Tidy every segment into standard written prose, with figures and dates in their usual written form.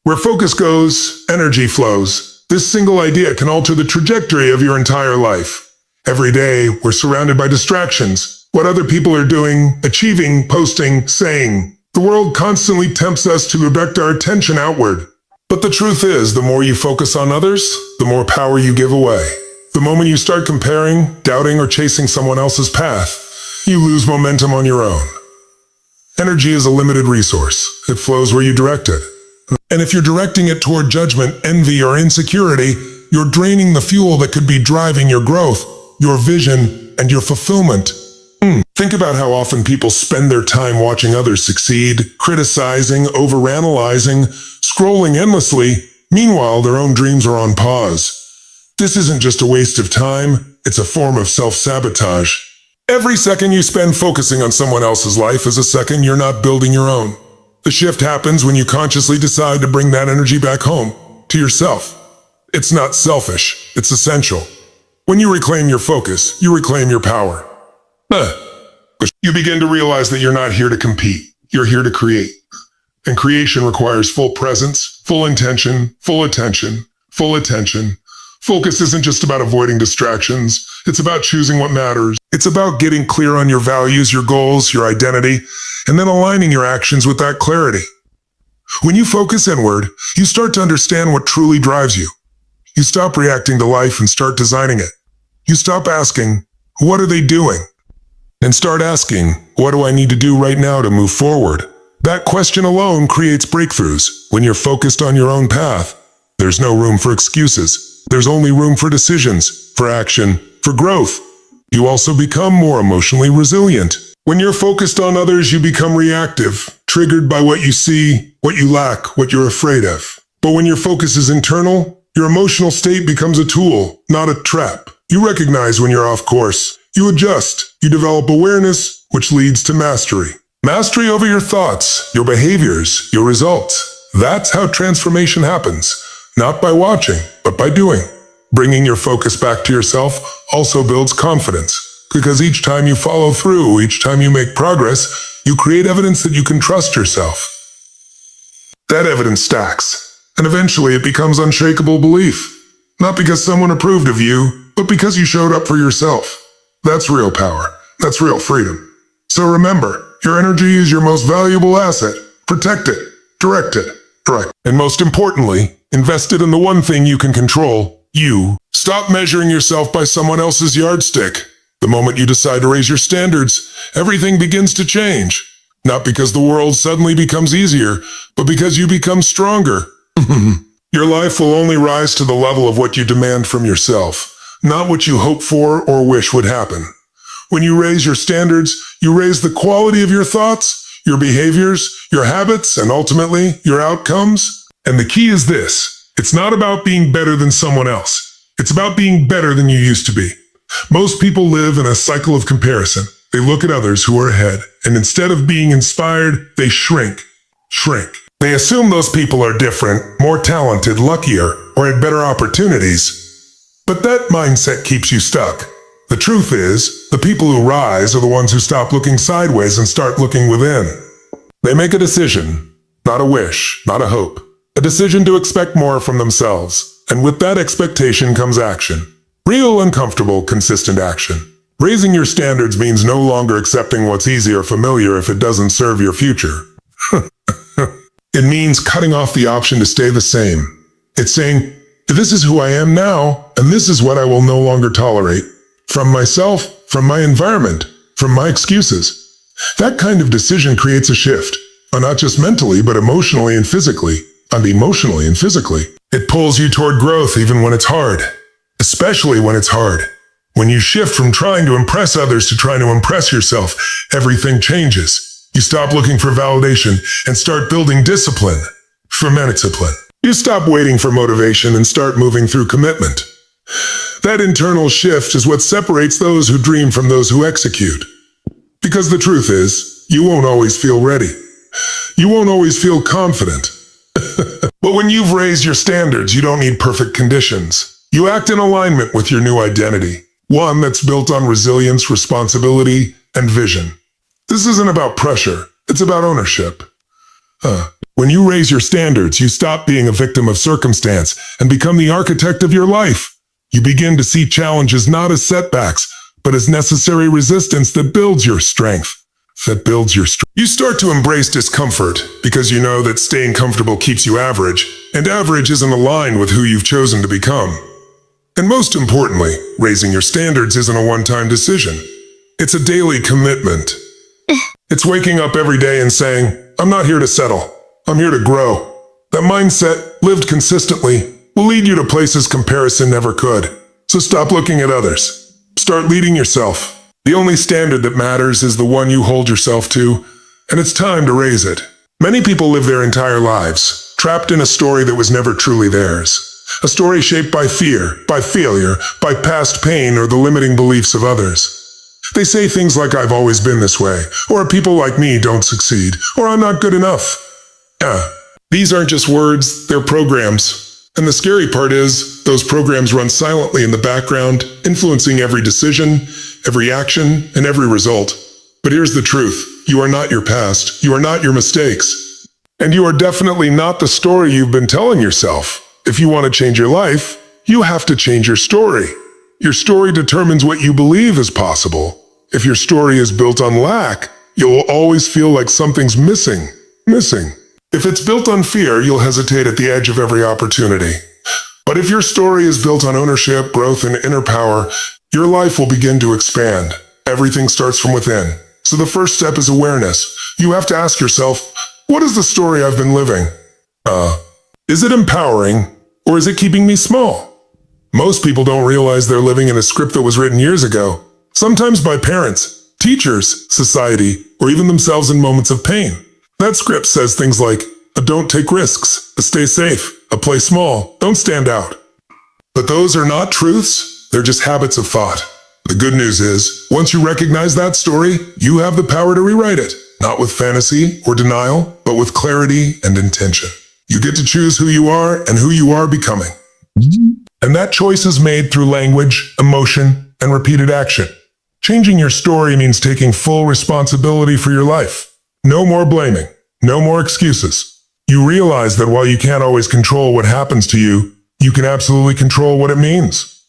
Where focus goes, energy flows. This single idea can alter the trajectory of your entire life. Every day, we're surrounded by distractions. What other people are doing, achieving, posting, saying. The world constantly tempts us to direct our attention outward. But the truth is, the more you focus on others, the more power you give away. The moment you start comparing, doubting, or chasing someone else's path, you lose momentum on your own. Energy is a limited resource. It flows where you direct it. And if you're directing it toward judgment, envy, or insecurity, you're draining the fuel that could be driving your growth, your vision, and your fulfillment. Think about how often people spend their time watching others succeed, criticizing, overanalyzing, scrolling endlessly. Meanwhile, their own dreams are on pause. This isn't just a waste of time, it's a form of self-sabotage. Every second you spend focusing on someone else's life is a second you're not building your own. The shift happens when you consciously decide to bring that energy back home, to yourself. It's not selfish, it's essential. When you reclaim your focus, you reclaim your power. You begin to realize that you're not here to compete, you're here to create. And creation requires full presence, full intention, full attention, full attention. Focus isn't just about avoiding distractions, it's about choosing what matters. It's about getting clear on your values, your goals, your identity, and then aligning your actions with that clarity. When you focus inward, you start to understand what truly drives you. You stop reacting to life and start designing it. You stop asking, what are they doing? And start asking, what do I need to do right now to move forward? That question alone creates breakthroughs. When you're focused on your own path, there's no room for excuses. There's only room for decisions, for action, for growth. You also become more emotionally resilient. When you're focused on others, you become reactive, triggered by what you see, what you lack, what you're afraid of. But when your focus is internal, your emotional state becomes a tool, not a trap. You recognize when you're off course. You adjust. You develop awareness, which leads to mastery. Mastery over your thoughts, your behaviors, your results. That's how transformation happens. Not by watching, but by doing. Bringing your focus back to yourself also builds confidence. Because each time you follow through, each time you make progress, you create evidence that you can trust yourself. That evidence stacks, and eventually it becomes unshakable belief. Not because someone approved of you, but because you showed up for yourself. That's real power. That's real freedom. So remember, your energy is your most valuable asset. Protect it. Direct it. And most importantly, invest it in the one thing you can control, you. Stop measuring yourself by someone else's yardstick. The moment you decide to raise your standards, everything begins to change. Not because the world suddenly becomes easier, but because you become stronger. Your life will only rise to the level of what you demand from yourself. Not what you hope for or wish would happen. When you raise your standards, you raise the quality of your thoughts, your behaviors, your habits, and ultimately, your outcomes. And the key is this. It's not about being better than someone else. It's about being better than you used to be. Most people live in a cycle of comparison. They look at others who are ahead, and instead of being inspired, they shrink. They assume those people are different, more talented, luckier, or had better opportunities. But that mindset keeps you stuck. The truth is, the people who rise are the ones who stop looking sideways and start looking within. They make a decision, not a wish, not a hope. A decision to expect more from themselves. And with that expectation comes action. Real, uncomfortable, consistent action. Raising your standards means no longer accepting what's easy or familiar if it doesn't serve your future. It means cutting off the option to stay the same. It's saying, this is who I am now, and this is what I will no longer tolerate. From myself, from my environment, from my excuses. That kind of decision creates a shift. Not just mentally, but emotionally and physically. It pulls you toward growth even when it's hard. Especially when it's hard. When you shift from trying to impress others to trying to impress yourself, everything changes. You stop looking for validation and start building discipline. Discipline. You stop waiting for motivation and start moving through commitment. That internal shift is what separates those who dream from those who execute. Because the truth is, you won't always feel ready. You won't always feel confident. But when you've raised your standards, you don't need perfect conditions. You act in alignment with your new identity. One that's built on resilience, responsibility, and vision. This isn't about pressure. It's about ownership. When you raise your standards, you stop being a victim of circumstance and become the architect of your life. You begin to see challenges not as setbacks, but as necessary resistance that builds your strength. You start to embrace discomfort because you know that staying comfortable keeps you average, and average isn't aligned with who you've chosen to become. And most importantly, raising your standards isn't a one-time decision. It's a daily commitment. It's waking up every day and saying, I'm not here to settle. I'm here to grow. That mindset, lived consistently, will lead you to places comparison never could. So stop looking at others. Start leading yourself. The only standard that matters is the one you hold yourself to, and it's time to raise it. Many people live their entire lives, trapped in a story that was never truly theirs. A story shaped by fear, by failure, by past pain, or the limiting beliefs of others. They say things like, I've always been this way, or people like me don't succeed, or I'm not good enough. These aren't just words, they're programs. And the scary part is, those programs run silently in the background, influencing every decision, every action, and every result. But here's the truth. You are not your past. You are not your mistakes. And you are definitely not the story you've been telling yourself. If you want to change your life, you have to change your story. Your story determines what you believe is possible. If your story is built on lack, you'll always feel like something's missing. If it's built on fear, you'll hesitate at the edge of every opportunity. But if your story is built on ownership, growth, and inner power, your life will begin to expand. Everything starts from within. So the first step is awareness. You have to ask yourself, what is the story I've been living? Is it empowering, or is it keeping me small? Most people don't realize they're living in a script that was written years ago, sometimes by parents, teachers, society, or even themselves in moments of pain. That script says things like, don't take risks, stay safe, play small, don't stand out. But those are not truths, they're just habits of thought. The good news is, once you recognize that story, you have the power to rewrite it, not with fantasy or denial, but with clarity and intention. You get to choose who you are and who you are becoming. And that choice is made through language, emotion, and repeated action. Changing your story means taking full responsibility for your life. No more blaming. No more excuses. You realize that while you can't always control what happens to you, you can absolutely control what it means.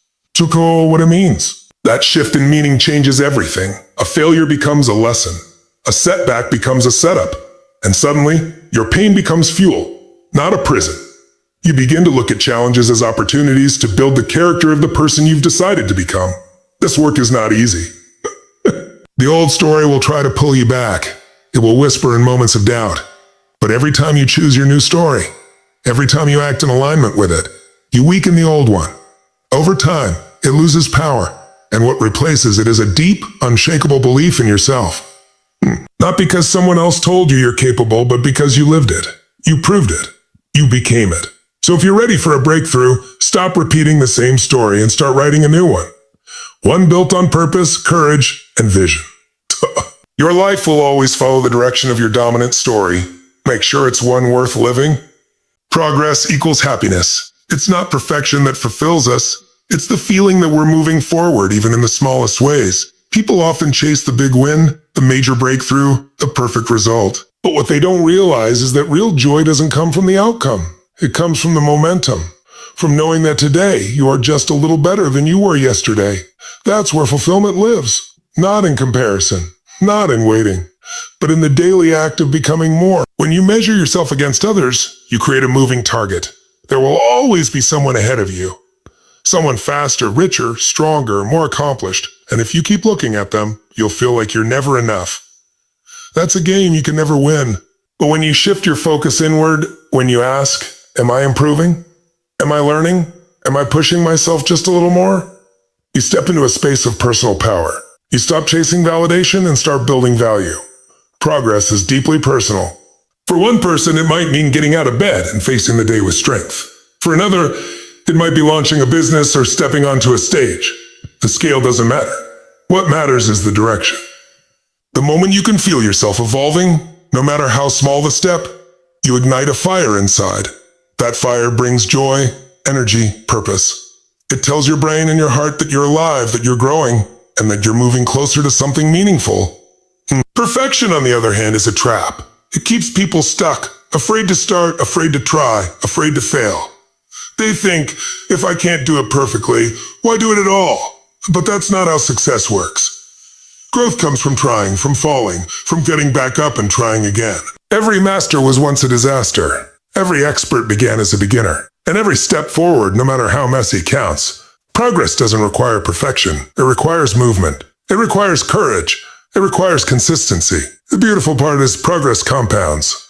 That shift in meaning changes everything. A failure becomes a lesson. A setback becomes a setup. And suddenly, your pain becomes fuel, not a prison. You begin to look at challenges as opportunities to build the character of the person you've decided to become. This work is not easy. The old story will try to pull you back. It will whisper in moments of doubt. But every time you choose your new story, every time you act in alignment with it, you weaken the old one. Over time, it loses power, and what replaces it is a deep, unshakable belief in yourself. Not because someone else told you you're capable, but because you lived it. You proved it. You became it. So if you're ready for a breakthrough, stop repeating the same story and start writing a new one. One built on purpose, courage, and vision. Your life will always follow the direction of your dominant story. Make sure it's one worth living. Progress equals happiness. It's not perfection that fulfills us. It's the feeling that we're moving forward, even in the smallest ways. People often chase the big win, the major breakthrough, the perfect result. But what they don't realize is that real joy doesn't come from the outcome. It comes from the momentum. From knowing that today you are just a little better than you were yesterday. That's where fulfillment lives. Not in comparison. Not in waiting, but in the daily act of becoming more. When you measure yourself against others, you create a moving target. There will always be someone ahead of you. Someone faster, richer, stronger, more accomplished. And if you keep looking at them, you'll feel like you're never enough. That's a game you can never win. But when you shift your focus inward, when you ask, am I improving? Am I learning? Am I pushing myself just a little more? You step into a space of personal power. You stop chasing validation and start building value. Progress is deeply personal. For one person, it might mean getting out of bed and facing the day with strength. For another, it might be launching a business or stepping onto a stage. The scale doesn't matter. What matters is the direction. The moment you can feel yourself evolving, no matter how small the step, you ignite a fire inside. That fire brings joy, energy, purpose. It tells your brain and your heart that you're alive, that you're growing, and that you're moving closer to something meaningful. Perfection, on the other hand, is a trap. It keeps people stuck, Afraid to start, afraid to try, afraid to fail. They think, if I can't do it perfectly, why do it at all? But that's not how success works. Growth comes from trying, from falling, from getting back up and trying again. Every master was once a disaster. Every expert began as a beginner. And every step forward, no matter how messy, counts. Progress doesn't require perfection. It requires movement. It requires courage. It requires consistency. The beautiful part is progress compounds.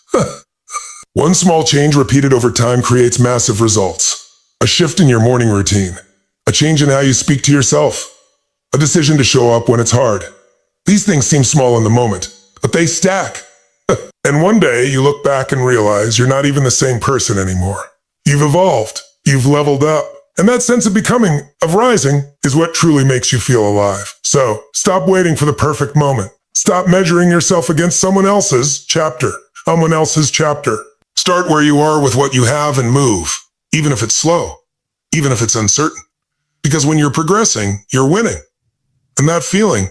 One small change repeated over time creates massive results. A shift in your morning routine. A change in how you speak to yourself. A decision to show up when it's hard. These things seem small in the moment, but they stack. And one day you look back and realize you're not even the same person anymore. You've evolved. You've leveled up. And that sense of becoming, of rising, is what truly makes you feel alive. So, stop waiting for the perfect moment. Stop measuring yourself against someone else's chapter. Start where you are with what you have and move, even if it's slow, even if it's uncertain. Because when you're progressing, you're winning. And that feeling,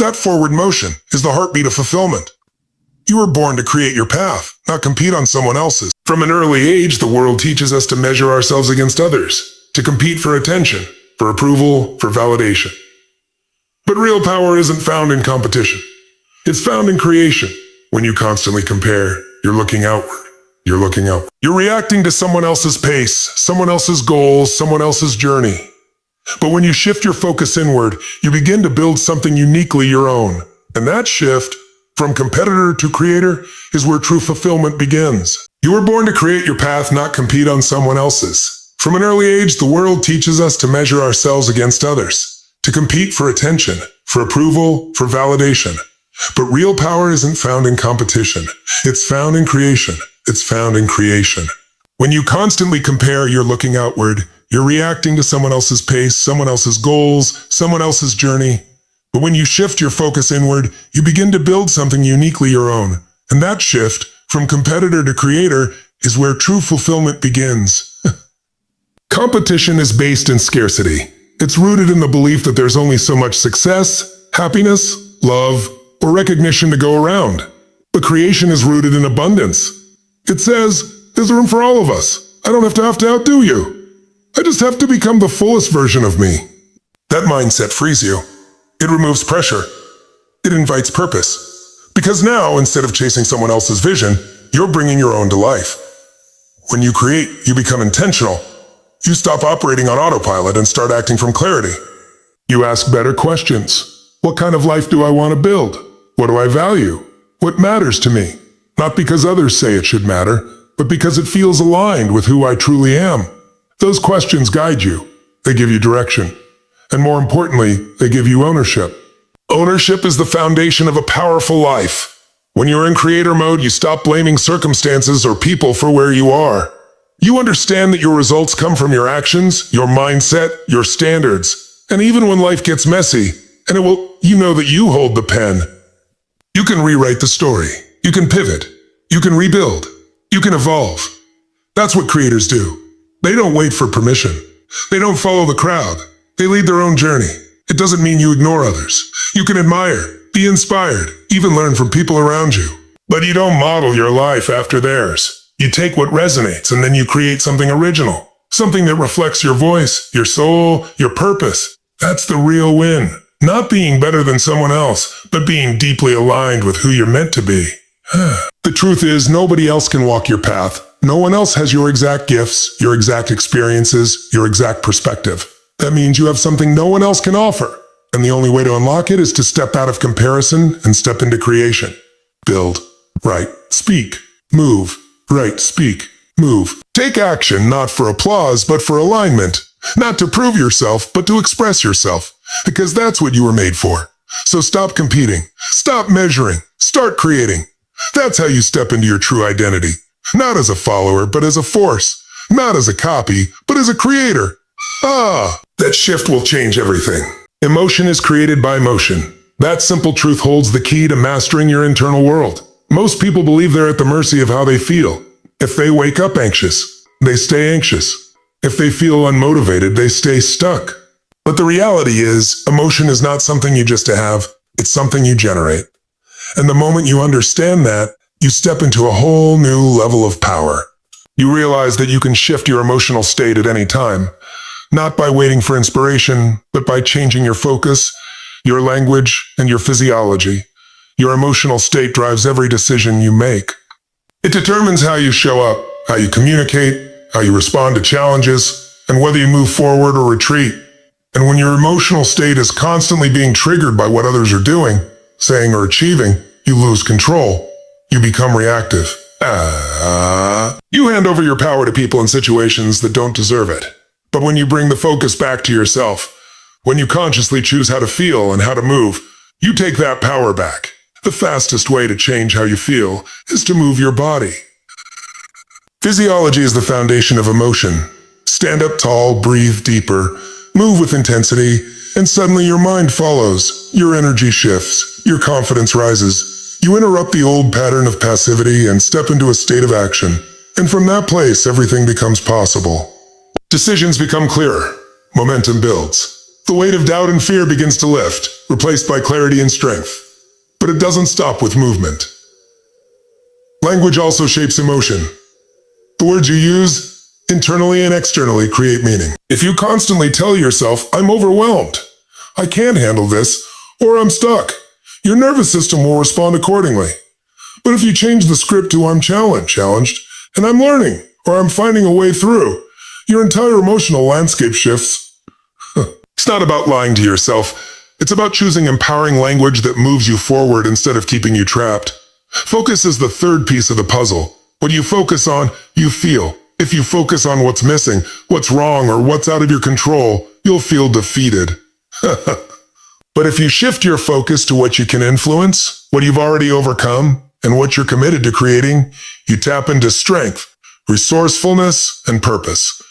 that forward motion, is the heartbeat of fulfillment. You were born to create your path, not compete on someone else's. From an early age, the world teaches us to measure ourselves against others, to compete for attention, for approval, for validation. But real power isn't found in competition. It's found in creation. When you constantly compare, you're looking outward. You're looking up. You're reacting to someone else's pace, someone else's goals, someone else's journey. But when you shift your focus inward, you begin to build something uniquely your own. And that shift, from competitor to creator, is where true fulfillment begins. You were born to create your path, not compete on someone else's. From an early age, the world teaches us to measure ourselves against others, to compete for attention, for approval, for validation. But real power isn't found in competition. It's found in creation. It's found in creation. When you constantly compare, you're looking outward. You're reacting to someone else's pace, someone else's goals, someone else's journey. But when you shift your focus inward, you begin to build something uniquely your own. And that shift, from competitor to creator, is where true fulfillment begins. Competition is based in scarcity. It's rooted in the belief that there's only so much success, happiness, love, or recognition to go around. But creation is rooted in abundance. It says, there's room for all of us. I don't have to outdo you. I just have to become the fullest version of me. That mindset frees you. It removes pressure. It invites purpose. Because now, instead of chasing someone else's vision, you're bringing your own to life. When you create, you become intentional. You stop operating on autopilot and start acting from clarity. You ask better questions. What kind of life do I want to build? What do I value? What matters to me? Not because others say it should matter, but because it feels aligned with who I truly am. Those questions guide you. They give you direction. And more importantly, they give you ownership. Ownership is the foundation of a powerful life. When you're in creator mode, you stop blaming circumstances or people for where you are. You understand that your results come from your actions, your mindset, your standards. And even when life gets messy, you know that you hold the pen. You can rewrite the story. You can pivot. You can rebuild. You can evolve. That's what creators do. They don't wait for permission. They don't follow the crowd. They lead their own journey. It doesn't mean you ignore others. You can admire, be inspired, even learn from people around you. But you don't model your life after theirs. You take what resonates and then you create something original. Something that reflects your voice, your soul, your purpose. That's the real win. Not being better than someone else, but being deeply aligned with who you're meant to be. The truth is, nobody else can walk your path. No one else has your exact gifts, your exact experiences, your exact perspective. That means you have something no one else can offer. And the only way to unlock it is to step out of comparison and step into creation. Build, write, speak, move, write, speak, move. Take action not for applause, but for alignment. Not to prove yourself, but to express yourself. Because that's what you were made for. So stop competing. Stop measuring. Start creating. That's how you step into your true identity. Not as a follower, but as a force. Not as a copy, but as a creator. That shift will change everything. Emotion is created by motion. That simple truth holds the key to mastering your internal world. Most people believe they're at the mercy of how they feel. If they wake up anxious, they stay anxious. If they feel unmotivated, they stay stuck. But the reality is, emotion is not something you just have, it's something you generate. And the moment you understand that, You step into a whole new level of power. You realize that you can shift your emotional state at any time, not by waiting for inspiration, but by changing your focus, your language, and your physiology. Your emotional state drives every decision you make. It determines how you show up, how you communicate, how you respond to challenges, and whether you move forward or retreat. And when your emotional state is constantly being triggered by what others are doing, saying, or achieving, you lose control. You become reactive. You hand over your power to people in situations that don't deserve it. But when you bring the focus back to yourself, when you consciously choose how to feel and how to move, you take that power back. The fastest way to change how you feel is to move your body. Physiology is the foundation of emotion. Stand up tall, breathe deeper, move with intensity, and suddenly your mind follows. Your energy shifts, your confidence rises. You interrupt the old pattern of passivity and step into a state of action. And from that place, everything becomes possible. Decisions become clearer. Momentum builds. The weight of doubt and fear begins to lift, replaced by clarity and strength. But it doesn't stop with movement. Language also shapes emotion. The words you use, internally and externally, create meaning. If you constantly tell yourself, I'm overwhelmed, I can't handle this, or I'm stuck, your nervous system will respond accordingly. But if you change the script to I'm challenged, and I'm learning, or I'm finding a way through, your entire emotional landscape shifts. It's not about lying to yourself. It's about choosing empowering language that moves you forward instead of keeping you trapped. Focus is the third piece of the puzzle. What you focus on, you feel. If you focus on what's missing, what's wrong, or what's out of your control, you'll feel defeated. But if you shift your focus to what you can influence, what you've already overcome, and what you're committed to creating, you tap into strength, resourcefulness, and purpose.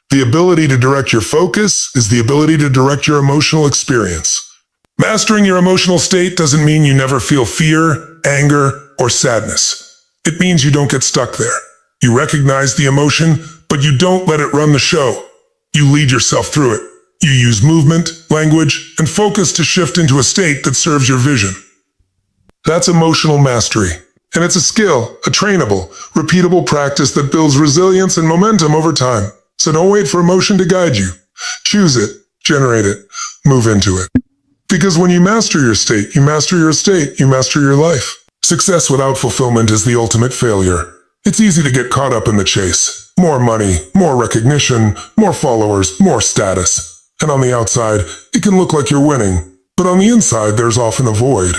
The ability to direct your focus is the ability to direct your emotional experience. Mastering your emotional state doesn't mean you never feel fear, anger, or sadness. It means you don't get stuck there. You recognize the emotion, but you don't let it run the show. You lead yourself through it. You use movement, language, and focus to shift into a state that serves your vision. That's emotional mastery. And it's a skill, a trainable, repeatable practice that builds resilience and momentum over time. So don't wait for emotion to guide you. Choose it, generate it, move into it. Because when you master your state, you master your estate, you master your life. Success without fulfillment is the ultimate failure. It's easy to get caught up in the chase. More money, more recognition, more followers, more status. And on the outside, it can look like you're winning. But on the inside, there's often a void.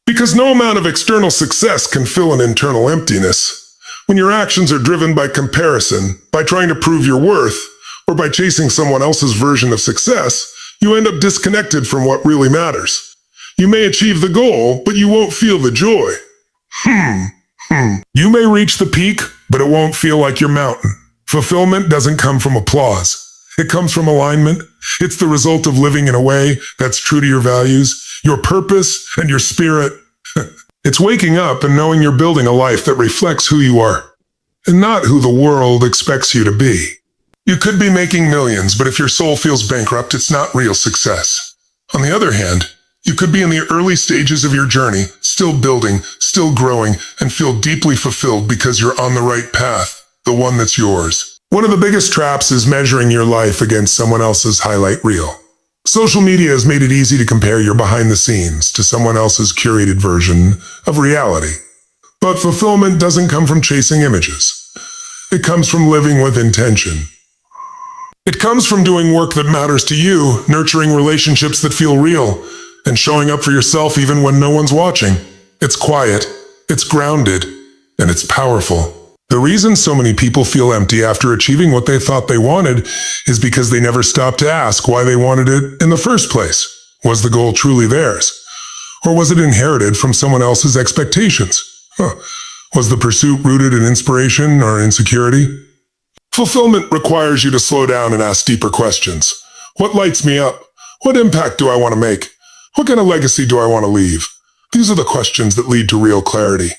Because no amount of external success can fill an internal emptiness. When your actions are driven by comparison, by trying to prove your worth, or by chasing someone else's version of success, you end up disconnected from what really matters. You may achieve the goal, but you won't feel the joy. You may reach the peak, but it won't feel like your mountain. Fulfillment doesn't come from applause. It comes from alignment. It's the result of living in a way that's true to your values, your purpose, and your spirit. It's waking up and knowing you're building a life that reflects who you are, and not who the world expects you to be. You could be making millions, but if your soul feels bankrupt, it's not real success. On the other hand, you could be in the early stages of your journey, still building, still growing, and feel deeply fulfilled because you're on the right path, the one that's yours. One of the biggest traps is measuring your life against someone else's highlight reel. Social media has made it easy to compare your behind the scenes to someone else's curated version of reality. But fulfillment doesn't come from chasing images. It comes from living with intention. It comes from doing work that matters to you, nurturing relationships that feel real, and showing up for yourself even when no one's watching. It's quiet, it's grounded, and it's powerful. The reason so many people feel empty after achieving what they thought they wanted is because they never stopped to ask why they wanted it in the first place. Was the goal truly theirs? Or was it inherited from someone else's expectations? Was the pursuit rooted in inspiration or insecurity? Fulfillment requires you to slow down and ask deeper questions. What lights me up? What impact do I want to make? What kind of legacy do I want to leave? These are the questions that lead to real clarity.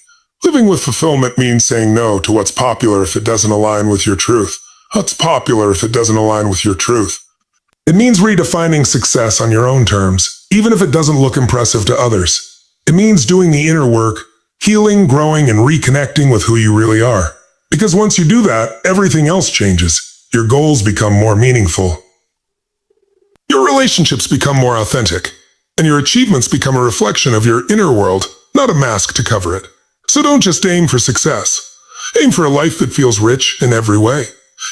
Living with fulfillment means saying no to what's popular if it doesn't align with your truth. What's popular if it doesn't align with your truth? It means redefining success on your own terms, even if it doesn't look impressive to others. It means doing the inner work, healing, growing, and reconnecting with who you really are. Because once you do that, everything else changes. Your goals become more meaningful. Your relationships become more authentic. And your achievements become a reflection of your inner world, not a mask to cover it. So don't just aim for success. Aim for a life that feels rich in every way.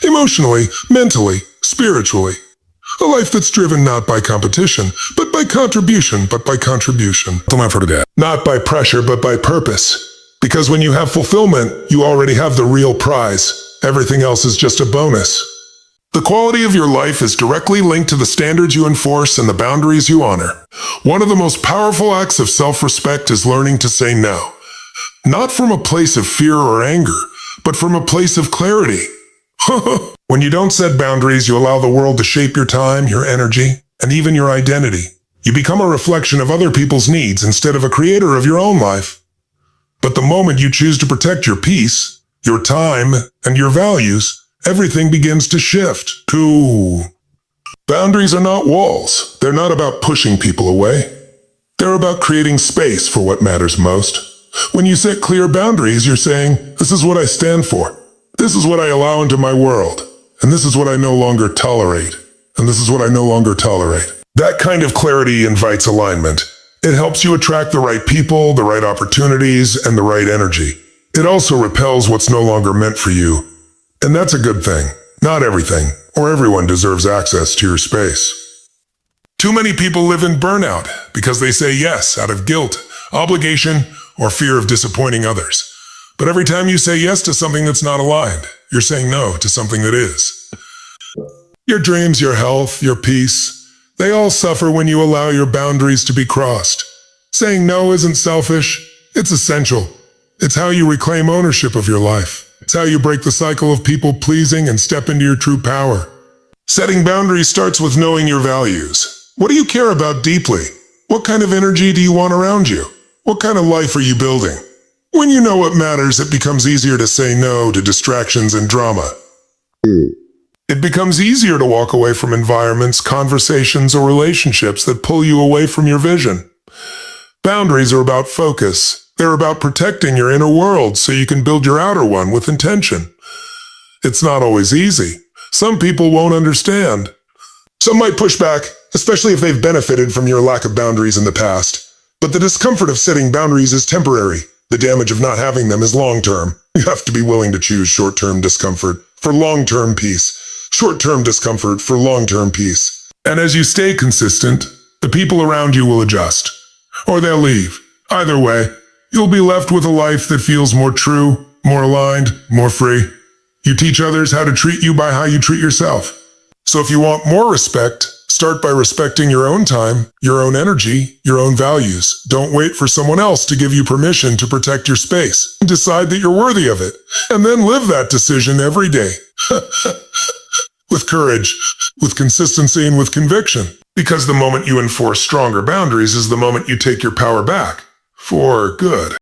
Emotionally, mentally, spiritually. A life that's driven not by competition, but by contribution. Not by pressure, but by purpose. Because when you have fulfillment, you already have the real prize. Everything else is just a bonus. The quality of your life is directly linked to the standards you enforce and the boundaries you honor. One of the most powerful acts of self-respect is learning to say no. Not from a place of fear or anger, but from a place of clarity. When you don't set boundaries, you allow the world to shape your time, your energy, and even your identity. You become a reflection of other people's needs instead of a creator of your own life. But the moment you choose to protect your peace, your time, and your values, everything begins to shift. Boundaries are not walls. They're not about pushing people away. They're about creating space for what matters most. When you set clear boundaries, you're saying, this is what I stand for. This is what I allow into my world. And this is what I no longer tolerate. And this is what I no longer tolerate. That kind of clarity invites alignment. It helps you attract the right people, the right opportunities, and the right energy. It also repels what's no longer meant for you. And that's a good thing. Not everything, or everyone deserves access to your space. Too many people live in burnout because they say yes out of guilt, obligation, or fear of disappointing others. But every time you say yes to something that's not aligned, you're saying no to something that is. Your dreams, your health, your peace, they all suffer when you allow your boundaries to be crossed. Saying no isn't selfish, it's essential. It's how you reclaim ownership of your life. It's how you break the cycle of people pleasing and step into your true power. Setting boundaries starts with knowing your values. What do you care about deeply? What kind of energy do you want around you? What kind of life are you building? When you know what matters, it becomes easier to say no to distractions and drama. It becomes easier to walk away from environments, conversations, or relationships that pull you away from your vision. Boundaries are about focus. They're about protecting your inner world so you can build your outer one with intention. It's not always easy. Some people won't understand. Some might push back, especially if they've benefited from your lack of boundaries in the past. But the discomfort of setting boundaries is temporary. The damage of not having them is long-term. You have to be willing to choose short-term discomfort for long-term peace. Short-term discomfort for long-term peace. And as you stay consistent, the people around you will adjust. Or they'll leave. Either way, you'll be left with a life that feels more true, more aligned, more free. You teach others how to treat you by how you treat yourself. So if you want more respect, start by respecting your own time, your own energy, your own values. Don't wait for someone else to give you permission to protect your space. Decide that you're worthy of it, and then live that decision every day. With courage, with consistency, and with conviction. Because the moment you enforce stronger boundaries is the moment you take your power back. For good.